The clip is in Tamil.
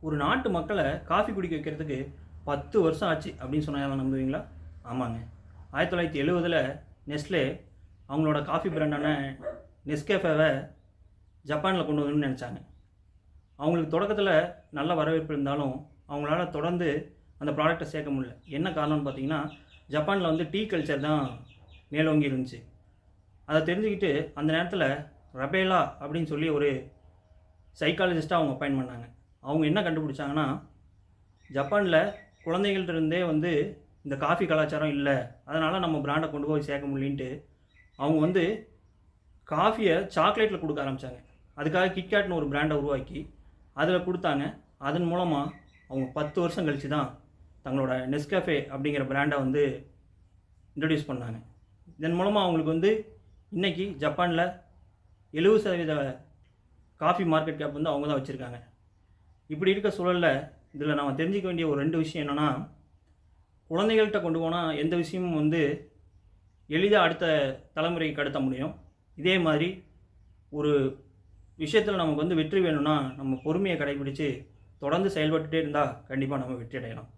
ஒரு நாட்டு மக்களை காஃபி குடிக்க வைக்கிறதுக்கு 10 வருஷம் ஆச்சு அப்படின்னு சொன்னால் நம்புவீங்களா? ஆமாங்க. 1970ல் நெஸ்லே அவங்களோட காஃபி பிராண்டான நெஸ்கேஃபேவை ஜப்பானில் கொண்டு வரணும்னு நினச்சாங்க. அவங்களுக்கு தொடக்கத்தில் நல்ல வரவேற்பு இருந்தாலும் அவங்களால தொடர்ந்து அந்த ப்ராடக்டை சேர்க்க முடியல. என்ன காரணம்னு பார்த்தீங்கன்னா, ஜப்பானில் வந்து டீ கல்ச்சர் தான் மேலோங்கி இருந்துச்சு. அதை தெரிஞ்சுக்கிட்டு அந்த நேரத்தில் ரபேலா அப்படின்னு சொல்லி ஒரு சைக்காலஜிஸ்ட்டாக அவங்க அப்பாயின்ட் பண்ணாங்க. அவங்க என்ன கண்டுபிடிச்சாங்கன்னா, ஜப்பானில் குழந்தைகள்ட்ட இருந்தே வந்து இந்த காஃபி கலாச்சாரம் இல்லை, அதனால் நம்ம பிராண்டை கொண்டு போய் சேர்க்க முடியலின்ட்டு அவங்க வந்து காஃபியை சாக்லேட்டில் கொடுக்க ஆரம்பித்தாங்க. அதுக்காக கிட்கேட்னு ஒரு பிராண்டை உருவாக்கி அதில் கொடுத்தாங்க. அதன் மூலமாக அவங்க 10 வருஷம் கழித்து தான் தங்களோட நெஸ்கேஃபே அப்படிங்கிற பிராண்டை வந்து இன்ட்ரடியூஸ் பண்ணாங்க. இதன் மூலமாக அவங்களுக்கு வந்து இன்றைக்கி ஜப்பானில் 70% காஃபி மார்க்கெட் கேப் வந்து அவங்க தான் வச்சுருக்காங்க. இப்படி இருக்க சூழலில் இதில் நம்ம தெரிஞ்சிக்க வேண்டிய ஒரு 2 விஷயம் என்னென்னா, குழந்தைகள்கிட்ட கொண்டு போனால் எந்த விஷயமும் வந்து எளிதாக அடுத்த தலைமுறைக்கு கடத்த முடியும். இதே மாதிரி ஒரு விஷயத்தில் நமக்கு வந்து வெற்றி வேணும்னா நம்ம பொறுமையை கடைபிடித்து தொடர்ந்து செயல்பட்டுகிட்டே இருந்தால் கண்டிப்பாக நம்ம வெற்றி அடையலாம்.